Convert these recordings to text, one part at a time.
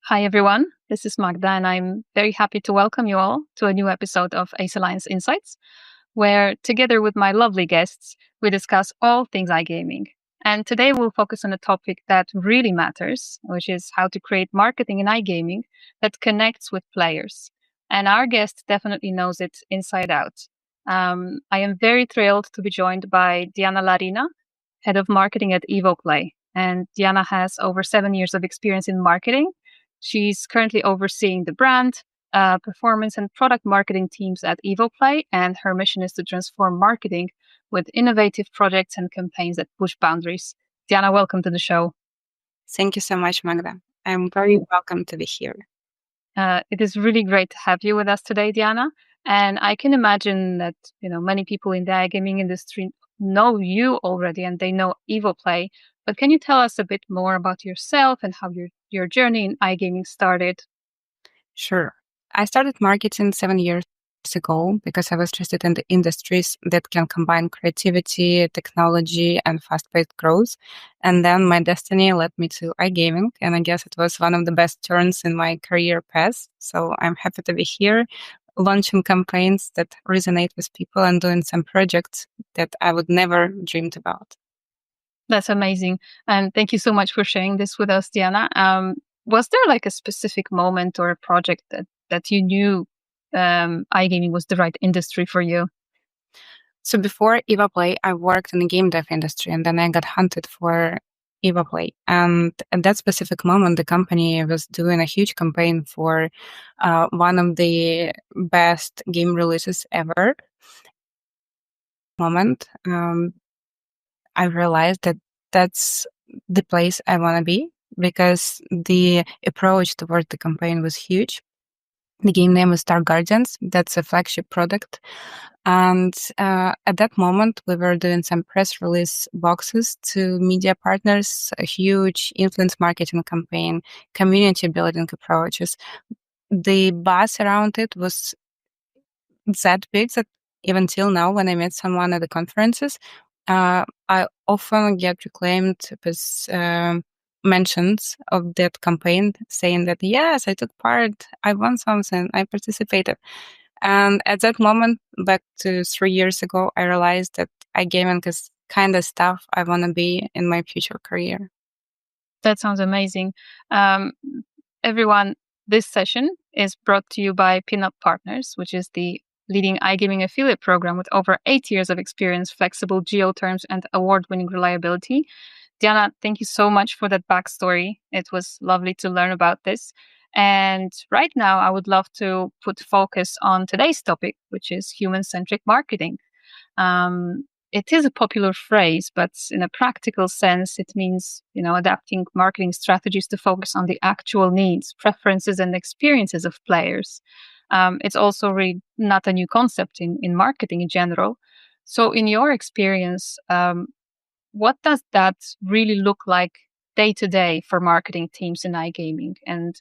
Hi, everyone. This is Magda, and I'm very happy to welcome you all to a new episode of Ace Alliance Insights, where together with my lovely guests, we discuss all things iGaming. And today we'll focus on a topic that really matters, which is how to create marketing in iGaming that connects with players. And our guest definitely knows it inside out. I am very thrilled to be joined by Diana Larina, head of marketing at Evoplay. And Diana has over 7 years of experience in marketing. She's currently overseeing the brand, performance, and product marketing teams at Evoplay, and her mission is to transform marketing with innovative projects and campaigns that push boundaries. Diana, welcome to the show. Thank you so much, Magda. I'm very welcome to be here. It is really great to have you with us today, Diana. And I can imagine that many people in the iGaming industry know you already, and they know Evoplay. But can you tell us a bit more about yourself and how your journey in iGaming started? Sure. I started marketing 7 years ago because I was interested in the industries that can combine creativity, technology, and fast-paced growth. And then my destiny led me to iGaming, and I guess it was one of the best turns in my career path. So I'm happy to be here, launching campaigns that resonate with people and doing some projects that I would never dreamed about. That's amazing. And thank you so much for sharing this with us, Diana. Was there like a specific moment or a project that you knew iGaming was the right industry for you? So before Evoplay, I worked in the game dev industry, and then I got hunted for Evoplay. And at that specific moment, the company was doing a huge campaign for one of the best game releases ever. I realized that that's the place I want to be because the approach toward the campaign was huge. The game name is Star Guardians. That's a flagship product. And at that moment, we were doing some press release boxes to media partners, a huge influence marketing campaign, community building approaches. The buzz around it was that big that even till now, when I met someone at the conferences, I often get reclaimed with mentions of that campaign saying that, yes, I took part, I won something, I participated. And at that moment, back to 3 years ago, I realized that iGaming is kind of stuff I want to be in my future career. That sounds amazing. Everyone, this session is brought to you by PIN-UP.PARTNERS, which is the leading iGaming affiliate program with over 8 years of experience, flexible geo terms, and award-winning reliability. Diana, thank you so much for that backstory. It was lovely to learn about this. And right now, I would love to put focus on today's topic, which is human-centric marketing. It is a popular phrase, but in a practical sense, it means, adapting marketing strategies to focus on the actual needs, preferences, and experiences of players. It's also really not a new concept in marketing in general. So in your experience, what does that really look like day to day for marketing teams in iGaming? And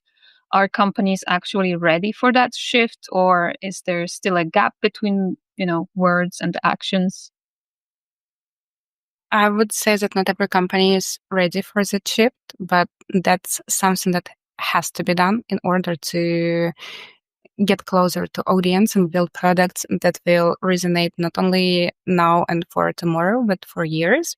are companies actually ready for that shift, or is there still a gap between, words and actions? I would say that not every company is ready for the shift, but that's something that has to be done in order to get closer to audience and build products that will resonate not only now and for tomorrow, but for years.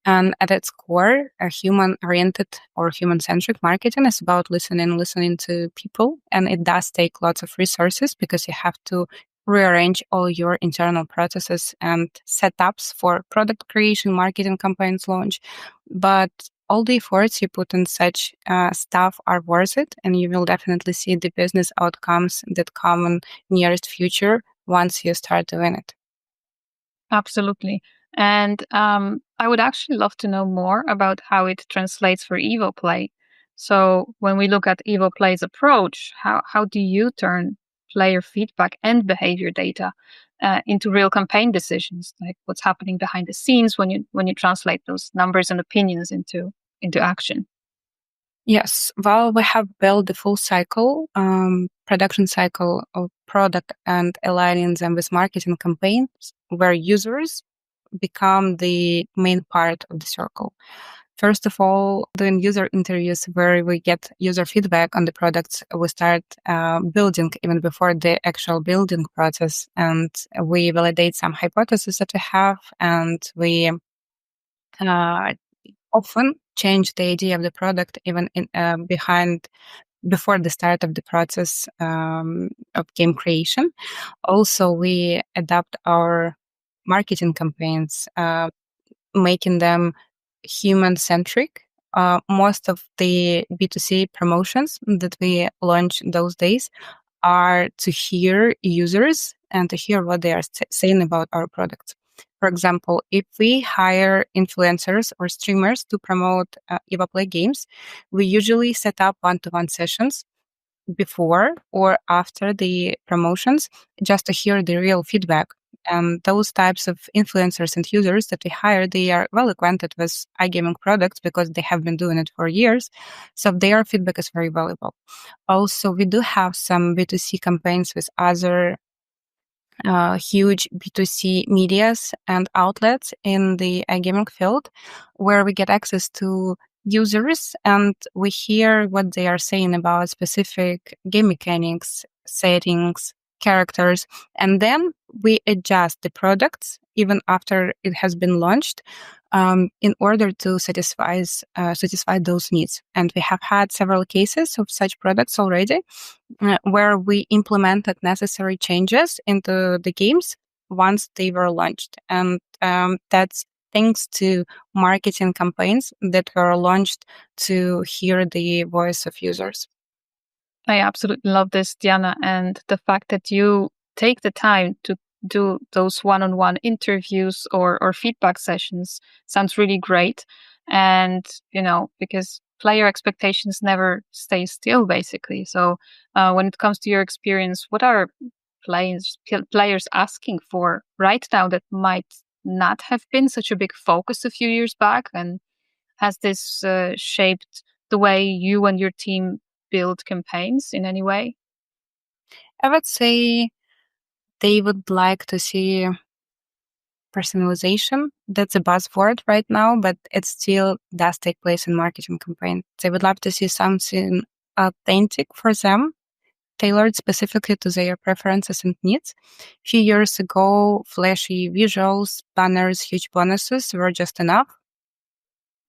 And at its core, a human-oriented or human-centric marketing is about listening to people. And it does take lots of resources because you have to rearrange all your internal processes and setups for product creation, marketing campaigns launch. But all the efforts you put in such stuff are worth it, and you will definitely see the business outcomes that come in nearest future once you start doing it. Absolutely. And I would actually love to know more about how it translates for Evoplay. So when we look at Evoplay's approach, how do you turn player feedback and behavior data into real campaign decisions? Like what's happening behind the scenes when you translate those numbers and opinions into action? Yes, well, we have built the full cycle, production cycle of product and aligning them with marketing campaigns where users become the main part of the circle. First of all, doing user interviews where we get user feedback on the products. We start building even before the actual building process, and we validate some hypotheses that we have, and we often change the idea of the product even before the start of the process of game creation. Also, we adapt our marketing campaigns, making them human-centric. Most of the B2C promotions that we launch those days are to hear users and to hear what they are saying about our products. For example, if we hire influencers or streamers to promote Evoplay games, we usually set up one-to-one sessions before or after the promotions just to hear the real feedback. And those types of influencers and users that we hire, they are well acquainted with iGaming products because they have been doing it for years. So their feedback is very valuable. Also, we do have some B2C campaigns with other huge B2C medias and outlets in the iGaming field where we get access to users and we hear what they are saying about specific game mechanics, settings, characters, and then we adjust the products even after it has been launched in order to satisfy those needs. And we have had several cases of such products already where we implemented necessary changes into the games once they were launched. And that's thanks to marketing campaigns that were launched to hear the voice of users. I absolutely love this, Diana, and the fact that you take the time to do those one-on-one interviews or feedback sessions sounds really great. And, because player expectations never stay still, basically. So when it comes to your experience, what are players asking for right now that might not have been such a big focus a few years back? And has this shaped the way you and your team build campaigns in any way? I would say they would like to see personalization. That's a buzzword right now, but it still does take place in marketing campaigns. They would love to see something authentic for them, tailored specifically to their preferences and needs. A few years ago, flashy visuals, banners, huge bonuses were just enough.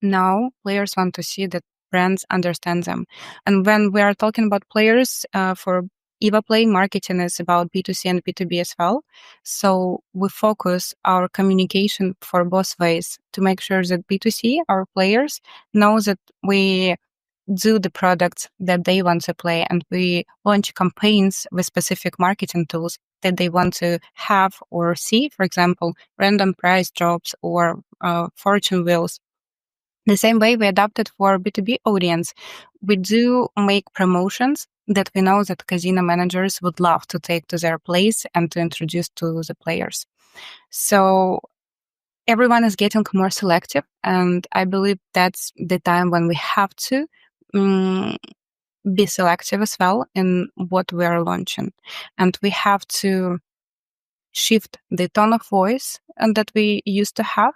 Now, players want to see that brands understand them. And when we are talking about players for Evoplay, marketing is about B2C and B2B as well. So we focus our communication for both ways to make sure that B2C, our players, know that we do the products that they want to play and we launch campaigns with specific marketing tools that they want to have or see, for example, random price drops or fortune wheels. The same way we adapted for B2B audience, we do make promotions that we know that casino managers would love to take to their place and to introduce to the players. So everyone is getting more selective, and I believe that's the time when we have to be selective as well in what we are launching. And we have to shift the tone of voice that we used to have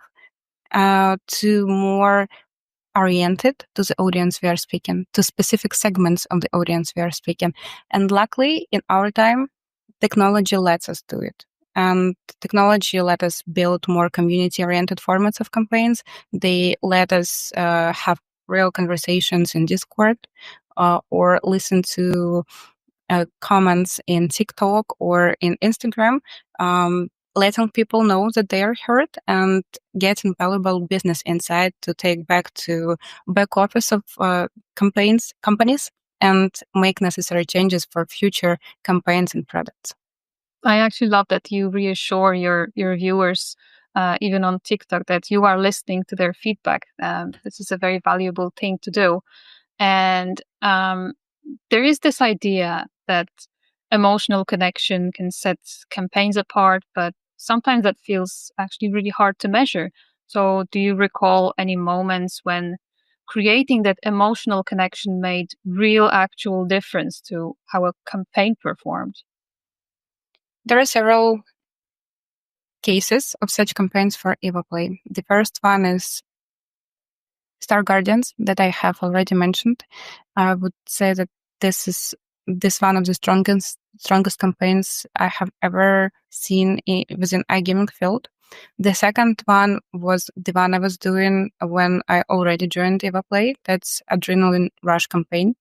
to more oriented to the audience we are speaking, to specific segments of the audience we are speaking. And luckily, in our time, technology lets us do it. And technology let us build more community-oriented formats of campaigns. They let us have real conversations in Discord or listen to comments in TikTok or in Instagram, letting people know that they are heard and getting valuable business insight to take back to back office of companies and make necessary changes for future campaigns and products. I actually love that you reassure your viewers, even on TikTok, that you are listening to their feedback. This is a very valuable thing to do. And there is this idea that emotional connection can set campaigns apart, but sometimes that feels actually really hard to measure. So, do you recall any moments when creating that emotional connection made real, actual difference to how a campaign performed? There are several cases of such campaigns for Evoplay. The first one is Star Guardians that I have already mentioned. I would say that this is one of the strongest campaigns I have ever seen within iGaming field. The second one was the one I was doing when I already joined Evoplay. That's Adrenaline Rush campaign.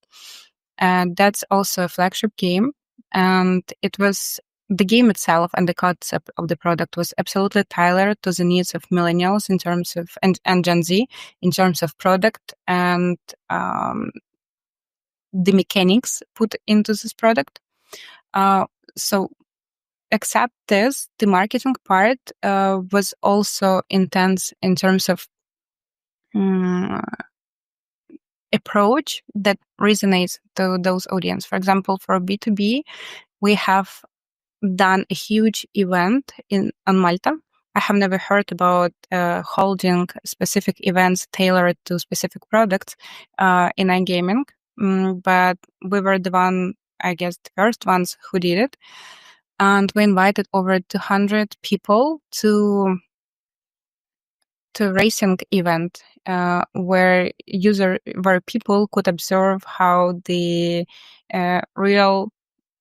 And that's also a flagship game. And it was the game itself and the concept of the product was absolutely tailored to the needs of millennials in terms of, and Gen Z in terms of product and the mechanics put into this product. So except this, the marketing part was also intense in terms of approach that resonates to those audience. For example, for B2B, we have done a huge event on Malta. I have never heard about holding specific events tailored to specific products in iGaming, but we were the first ones who did it. And we invited over 200 people to racing event where people could observe how the real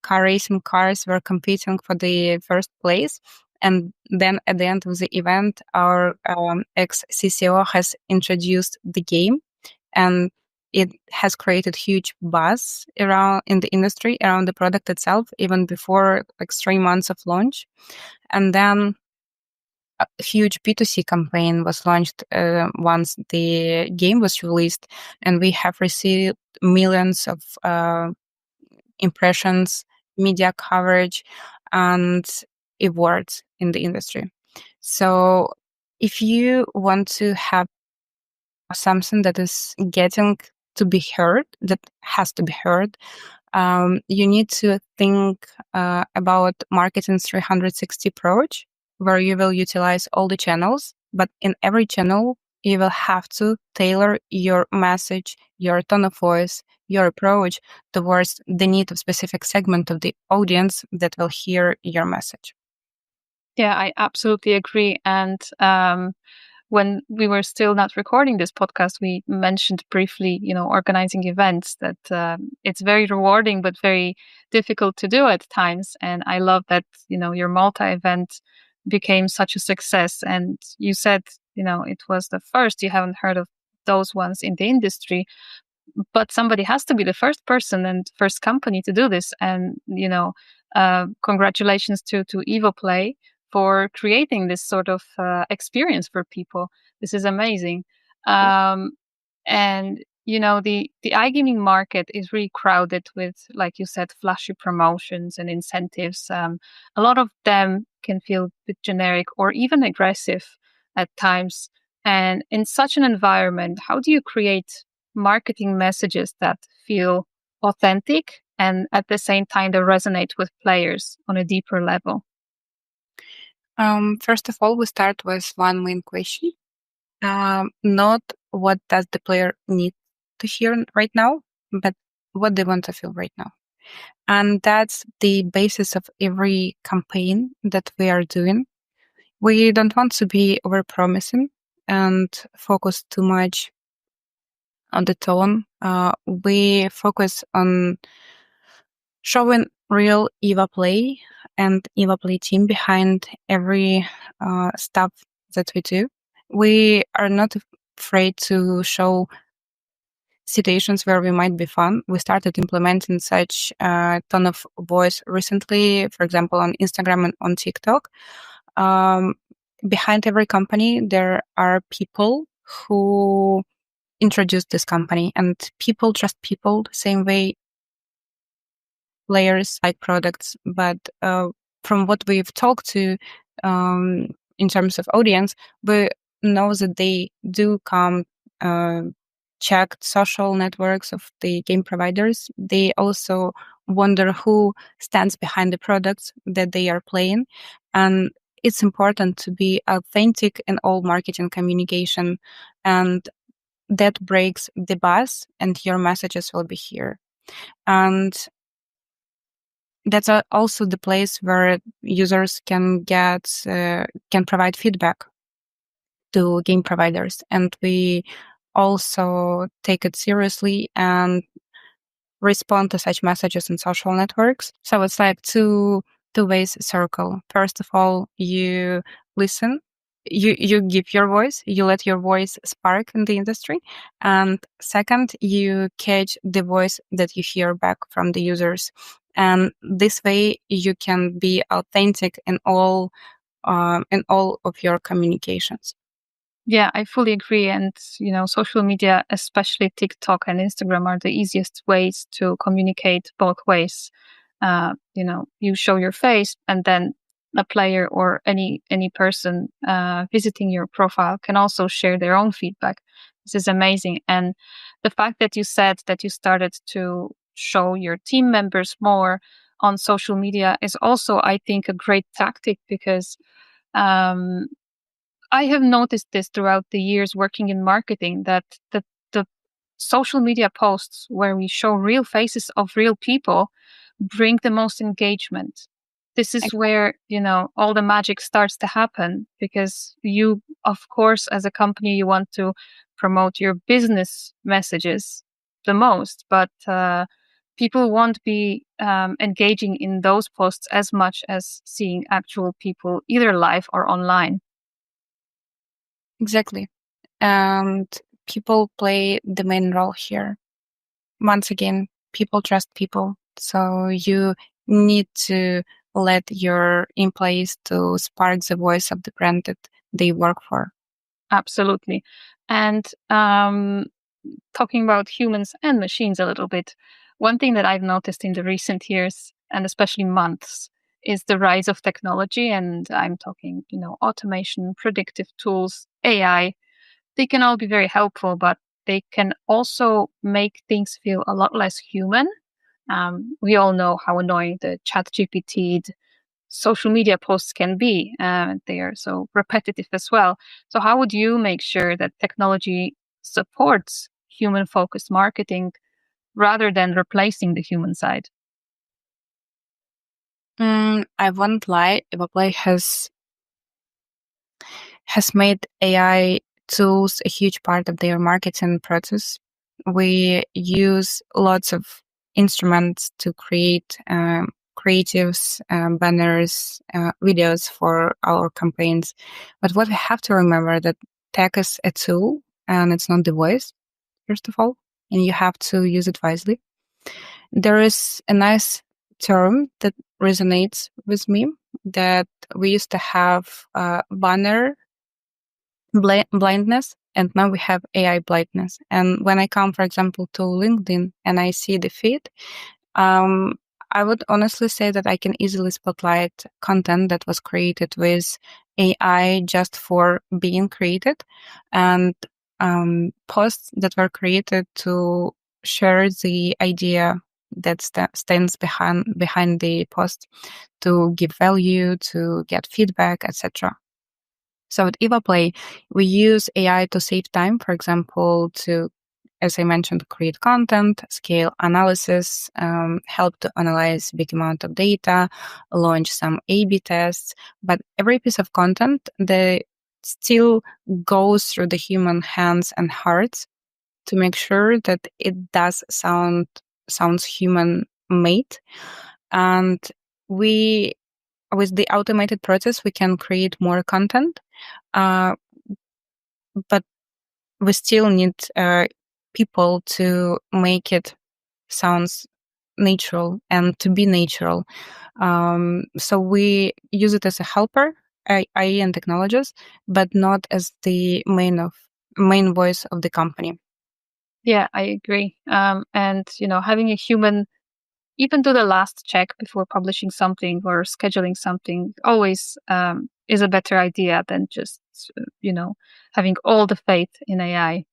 car racing cars were competing for the first place. And then at the end of the event, our ex-CCO has introduced the game, and it has created huge buzz around in the industry around the product itself, even before like 3 months of launch. And then a huge B2C campaign was launched once the game was released, and we have received millions of impressions, media coverage, and awards in the industry. So if you want to have something that is getting to be heard, that has to be heard, you need to think about marketing 360 approach, where you will utilize all the channels, but in every channel, you will have to tailor your message, your tone of voice, your approach towards the need of specific segment of the audience that will hear your message. Yeah, I absolutely agree. And when we were still not recording this podcast, we mentioned briefly, organizing events, that it's very rewarding, but very difficult to do at times. And I love that, your Malta event became such a success. And you said, it was the first. You haven't heard of those ones in the industry, but somebody has to be the first person and first company to do this. And, congratulations to Evoplay for creating this sort of experience for people. This is amazing. And the iGaming market is really crowded with, like you said, flashy promotions and incentives. A lot of them can feel a bit generic or even aggressive at times. And in such an environment, how do you create marketing messages that feel authentic and at the same time they resonate with players on a deeper level? First of all, we start with one main question. Not what does the player need to hear right now, but what they want to feel right now. And that's the basis of every campaign that we are doing. We don't want to be overpromising and focus too much on the tone. We focus on showing real Evoplay and Evoplay team behind every stuff that we do. We are not afraid to show situations where we might be fun. We started implementing such tone of voice recently, for example, on Instagram and on TikTok. Behind every company, there are people who introduced this company, and people trust people the same way players like products. But from what we've talked to in terms of audience, we know that they do come check social networks of the game providers. They also wonder who stands behind the products that they are playing. And it's important to be authentic in all marketing communication, and that breaks the buzz and your messages will be here. And that's also the place where users can provide feedback to game providers. And we also take it seriously and respond to such messages in social networks. So it's like two ways circle. First of all, you listen, you give your voice, you let your voice spark in the industry, and second, you catch the voice that you hear back from the users. And this way, you can be authentic in all of your communications. Yeah, I fully agree. And, social media, especially TikTok and Instagram, are the easiest ways to communicate both ways. You show your face, and then a player or any person visiting your profile can also share their own feedback. This is amazing. And the fact that you said that you started to show your team members more on social media is also, I think, a great tactic because um, I have noticed this throughout the years working in marketing that the social media posts where we show real faces of real people bring the most engagement. This is where, all the magic starts to happen because you, of course, as a company, you want to promote your business messages the most, but people won't be engaging in those posts as much as seeing actual people either live or online. Exactly. And people play the main role here. Once again, people trust people. So you need to let your employees to spark the voice of the brand that they work for. Absolutely. And talking about humans and machines a little bit, one thing that I've noticed in the recent years, and especially months, is the rise of technology. And I'm talking, automation, predictive tools, AI. They can all be very helpful, but they can also make things feel a lot less human. We all know how annoying the chat GPT social media posts can be. They are so repetitive as well. So, how would you make sure that technology supports human focused marketing rather than replacing the human side? I won't lie, Evoplay has made AI tools a huge part of their marketing process. We use lots of instruments to create creatives, banners, videos for our campaigns. But what we have to remember that tech is a tool and it's not the voice, first of all, and you have to use it wisely. There is a nice term that resonates with me that we used to have banner blindness, and now we have AI blindness. And when I come, for example, to LinkedIn and I see the feed, um, I would honestly say that I can easily spotlight content that was created with AI just for being created, and posts that were created to share the idea that stands behind the post, to give value, to get feedback, etc. So at Evoplay, we use AI to save time, for example, to, as I mentioned, create content, scale analysis, help to analyze big amount of data, launch some A/B tests. But every piece of content, they still goes through the human hands and hearts to make sure that it does sounds human made. And we, with the automated process, we can create more content. Uh, but we still need people to make it sounds natural and to be natural. So we use it as a helper, AI and technologies, but not as the main voice of the company. Yeah, I agree. And having a human even do the last check before publishing something or scheduling something always is a better idea than just having all the faith in AI.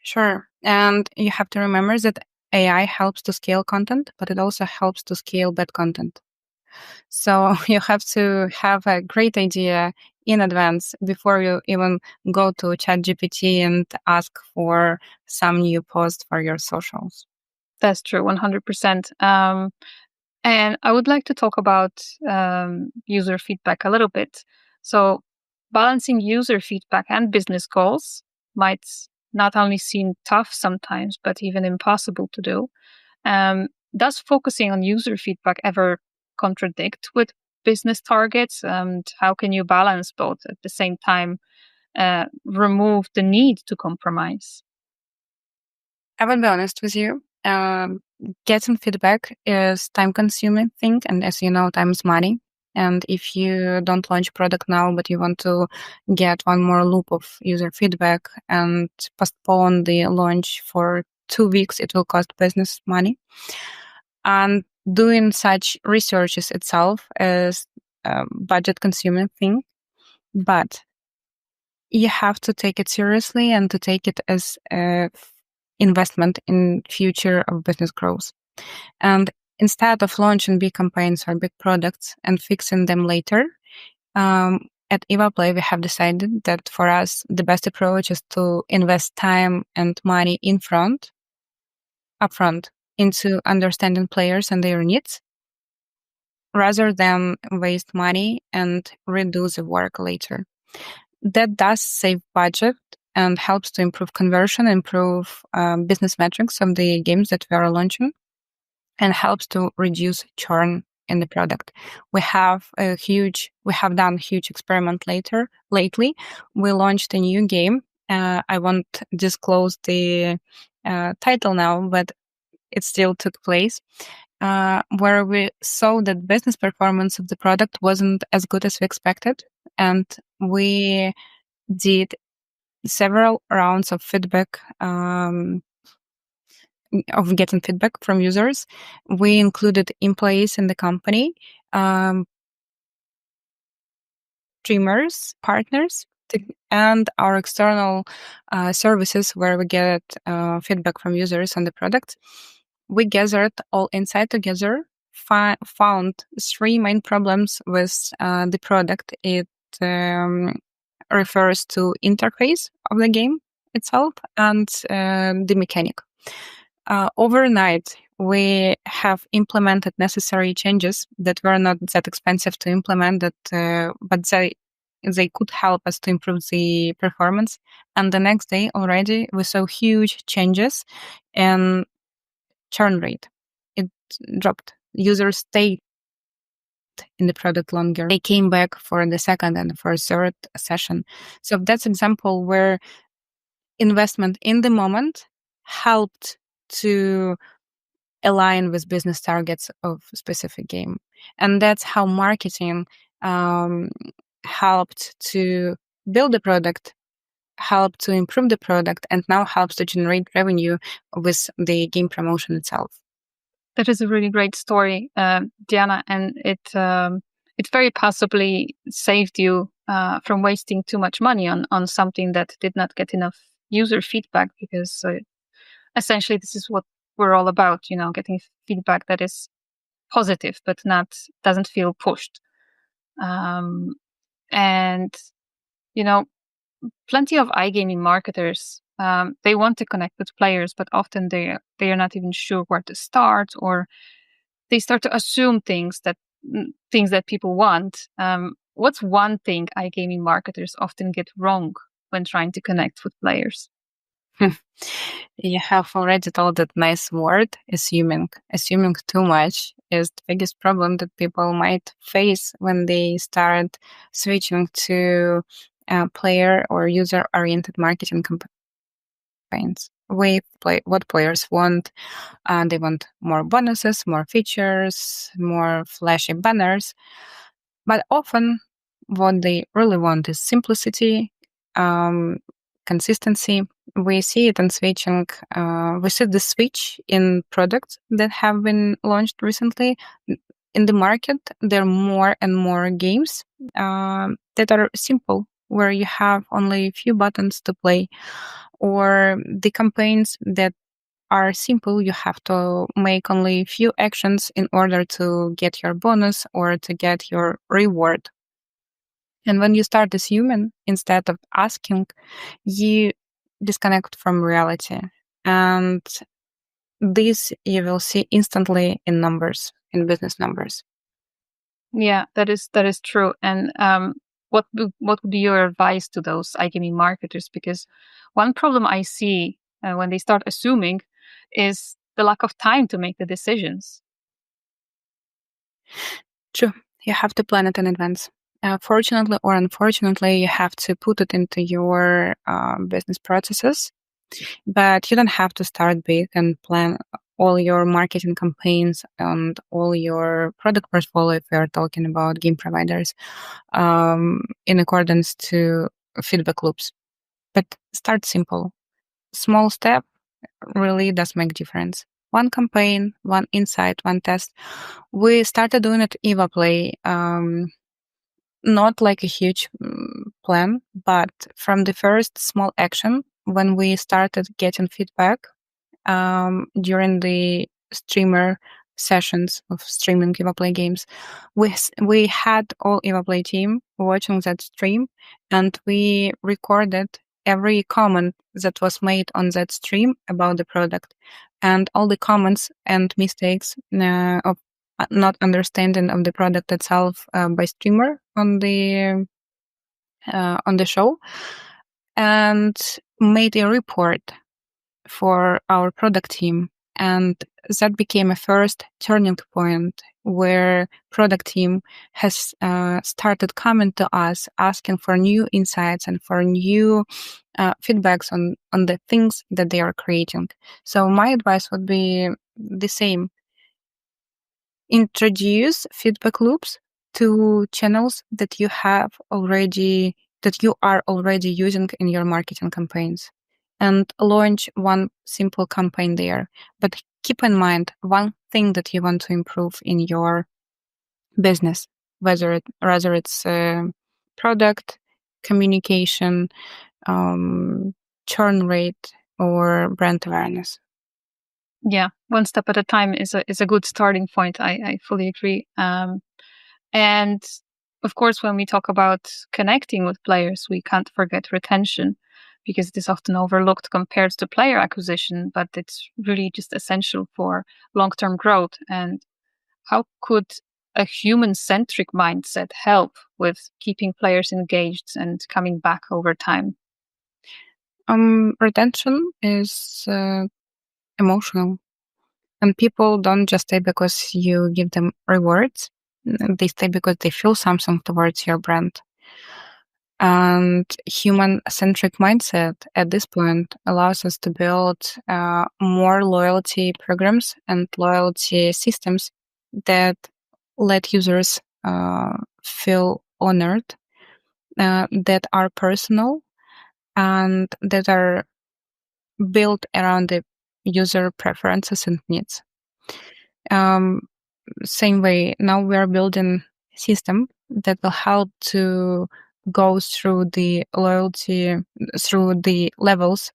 Sure. And you have to remember that AI helps to scale content, but it also helps to scale bad content. So you have to have a great idea in advance before you even go to ChatGPT and ask for some new post for your socials. That's true, 100%. And I would like to talk about user feedback a little bit. So, balancing user feedback and business goals might not only seem tough sometimes, but even impossible to do. Does focusing on user feedback ever contradict with business targets? And how can you balance both at the same time, remove the need to compromise? I will be honest with you. Getting feedback is time-consuming thing, and as you know, time is money. And if you don't launch product now, but you want to get one more loop of user feedback and postpone the launch for 2 weeks, it will cost business money. And doing such researches itself is a budget-consuming thing, but you have to take it seriously and to take it as a investment in future of business growth. And instead of launching big campaigns or big products and fixing them later, at Evoplay, we have decided that for us, the best approach is to invest time and money upfront, into understanding players and their needs, rather than waste money and redo the work later. That does save budget and helps to improve conversion, improve business metrics of the games that we are launching, and helps to reduce churn in the product. We have done huge experiment lately. We launched a new game. I won't disclose the title now, but it still took place, where we saw that business performance of the product wasn't as good as we expected. And we did several rounds of feedback, of getting feedback from users. We included employees in the company, streamers, partners, and our external services where we get feedback from users on the product. We gathered all insight together, found 3 main problems with the product. It refers to interface of the game itself and the mechanic. Overnight, we have implemented necessary changes that were not that expensive to implement, but they could help us to improve the performance. And the next day already, we saw huge changes in churn rate. It dropped. Users stayed in the product longer. They came back for the second and for third session. So that's example where investment in the moment helped to align with business targets of a specific game. And that's how marketing helped to build the product, helped to improve the product, and now helps to generate revenue with the game promotion itself. That is a really great story, Diana, and it very possibly saved you from wasting too much money on something that did not get enough user feedback, because essentially this is what we're all about, getting feedback that is positive but doesn't feel pushed. And plenty of iGaming marketers, they want to connect with players, but often they are not even sure where to start, or they start to assume things that people want. What's one thing iGaming marketers often get wrong when trying to connect with players? You have already told that nice word, assuming. Assuming too much is the biggest problem that people might face when they start switching to player or user-oriented marketing campaigns. What players want. They want more bonuses, more features, more flashy banners. But often what they really want is simplicity, consistency. We see it in switching. We see the switch in products that have been launched recently. In the market, there are more and more games that are simple, where you have only a few buttons to play, or the campaigns that are simple. You have to make only a few actions in order to get your bonus or to get your reward. And when you start assuming instead of asking, you disconnect from reality. And this you will see instantly in numbers, in business numbers. Yeah, that is true. And what would be your advice to those iGaming marketers? Because one problem I see when they start assuming is the lack of time to make the decisions. True. You have to plan it in advance. Fortunately or unfortunately, you have to put it into your business processes. But you don't have to start big and plan all your marketing campaigns and all your product portfolio if we are talking about game providers in accordance to feedback loops. But start simple. Small step really does make difference. One campaign, one insight, one test. We started doing it Evoplay. Not like a huge plan, but from the first small action, when we started getting feedback during the streamer sessions of streaming Evoplay games, we had all Evoplay team watching that stream, and we recorded every comment that was made on that stream about the product, and all the comments and mistakes of not understanding of the product itself by streamer on the show, and made a report for our product team. And that became a first turning point where product team has started coming to us asking for new insights and for new feedbacks on the things that they are creating. So my advice would be the same. Introduce feedback loops to channels that you are already using in your marketing campaigns, and launch one simple campaign there. But keep in mind one thing that you want to improve in your business, whether it's product, communication, churn rate, or brand awareness. Yeah, one step at a time is a good starting point. I fully agree. And of course, when we talk about connecting with players, we can't forget retention, because it is often overlooked compared to player acquisition, but it's really just essential for long-term growth. And how could a human-centric mindset help with keeping players engaged and coming back over time? Retention is emotional. And people don't just stay because you give them rewards. They stay because they feel something towards your brand. And human-centric mindset at this point allows us to build more loyalty programs and loyalty systems that let users feel honored, that are personal, and that are built around the user preferences and needs. Same way, now we are building a system that will help to go through the levels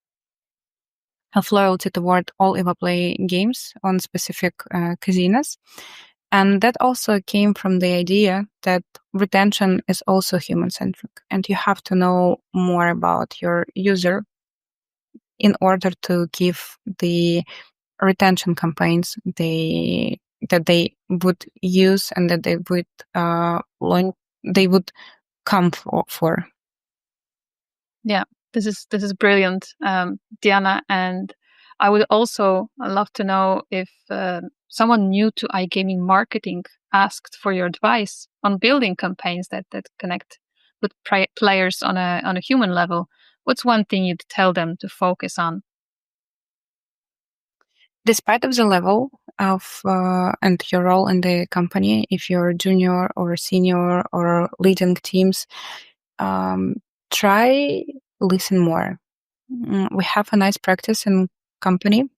of loyalty toward all Evoplay games on specific casinos. And that also came from the idea that retention is also human-centric, and you have to know more about your user in order to give the retention campaigns that they would use and that they would they would come for. Yeah, this is brilliant, Diana. And I would also love to know if someone new to iGaming marketing asked for your advice on building campaigns that connect with players on a human level. What's one thing you'd tell them to focus on? Despite of the level of and your role in the company, if you're junior or senior or leading teams, try listen more. We have a nice practice in company,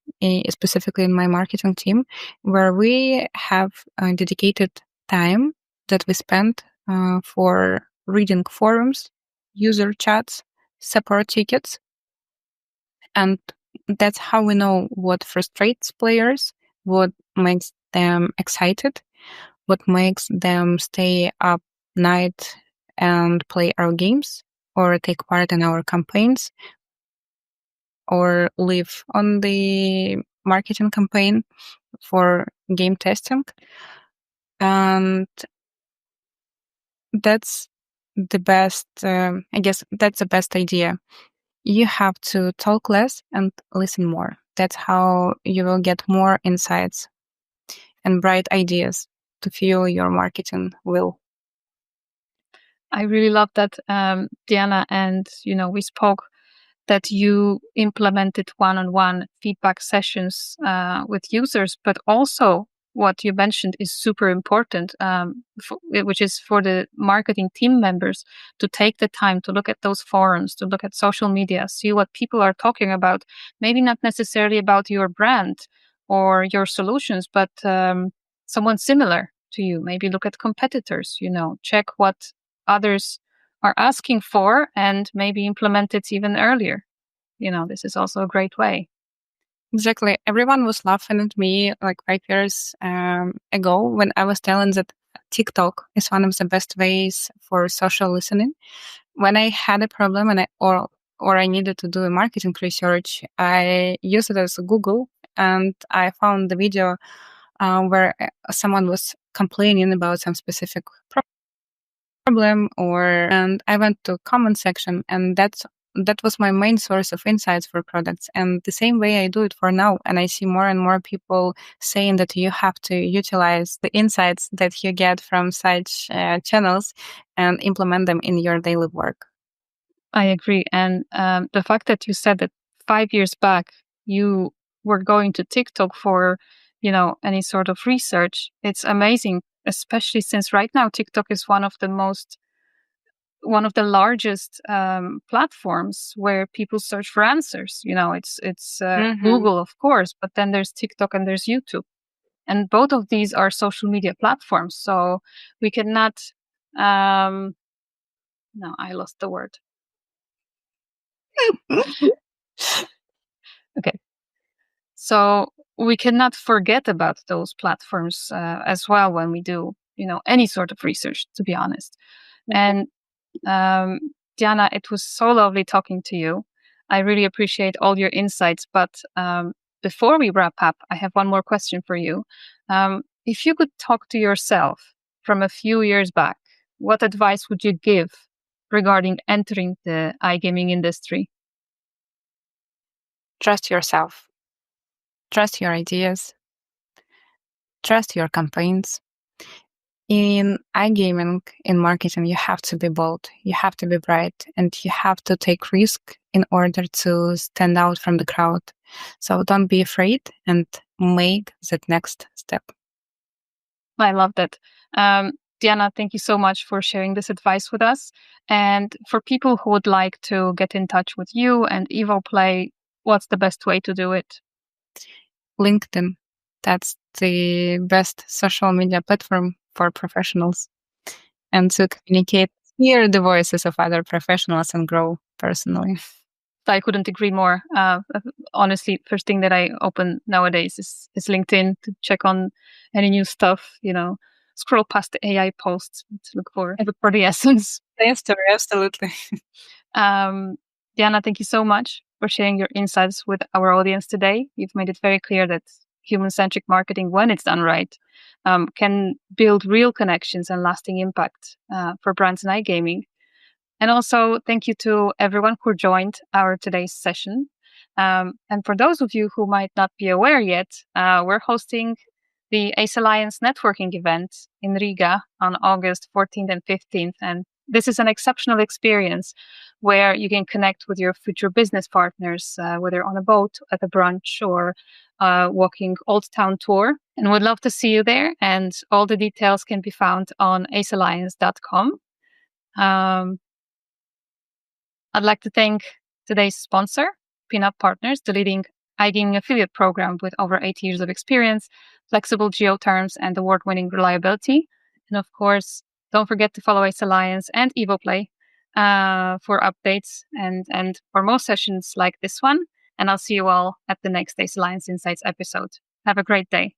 specifically in my marketing team, where we have dedicated time that we spend for reading forums, user chats, support tickets, and that's how we know what frustrates players, what makes them excited, what makes them stay up night and play our games or take part in our campaigns or live on the marketing campaign for game testing. And that's the best, I guess that's the best idea. You have to talk less and listen more. That's how you will get more insights and bright ideas to fuel your marketing wheel. I really love that, Diana. And, we spoke that you implemented one-on-one feedback sessions with users, but also what you mentioned is super important, which is for the marketing team members to take the time to look at those forums, to look at social media, see what people are talking about, maybe not necessarily about your brand or your solutions, but someone similar to you. Maybe look at competitors, check what others are asking for and maybe implement it even earlier. This is also a great way. Exactly. Everyone was laughing at me like 5 years ago when I was telling that TikTok is one of the best ways for social listening. When I had a problem and or I needed to do a marketing research, I used it as Google, and I found the video where someone was complaining about some specific problem, and I went to comment section, and that was my main source of insights for products. And the same way I do it for now, and I see more and more people saying that you have to utilize the insights that you get from such channels and implement them in your daily work. I agree. And the fact that you said that 5 years back you were going to TikTok for, any sort of research, it's amazing, especially since right now TikTok is one of the largest platforms where people search for answers. It's Google, of course, but then there's TikTok and there's YouTube, and both of these are social media platforms. So we cannot. No, I lost the word. Okay. So we cannot forget about those platforms as well when we do, any sort of research, to be honest. And Diana, it was so lovely talking to you. I really appreciate all your insights. But before we wrap up, I have one more question for you. If you could talk to yourself from a few years back, what advice would you give regarding entering the iGaming industry? Trust yourself. Trust your ideas. Trust your campaigns. In iGaming, in marketing, you have to be bold, you have to be bright, and you have to take risk in order to stand out from the crowd. So don't be afraid and make that next step. I love that. Diana, thank you so much for sharing this advice with us. And for people who would like to get in touch with you and Evoplay, what's the best way to do it? LinkedIn. That's the best social media platform for professionals, and to communicate, hear the voices of other professionals and grow personally. I couldn't agree more. Honestly, first thing that I open nowadays is LinkedIn to check on any new stuff, scroll past the AI posts to look for the essence. Yes, absolutely. Diana, thank you so much for sharing your insights with our audience today. You've made it very clear that human-centric marketing, when it's done right, can build real connections and lasting impact for brands in iGaming. And also, thank you to everyone who joined our today's session. And for those of you who might not be aware yet, we're hosting the ACE Alliance networking event in Riga on August 14th and 15th. And this is an exceptional experience where you can connect with your future business partners, whether on a boat, at a brunch, or walking Old Town tour. And we'd love to see you there. And all the details can be found on acealliance.com. I'd like to thank today's sponsor, PIN-UP.PARTNERS, the leading iGaming affiliate program with over 8 years of experience, flexible geo terms, and award-winning reliability. And of course, don't forget to follow ACE Alliance and Evoplay for updates and for more sessions like this one. And I'll see you all at the next ACE Alliance Insights episode. Have a great day.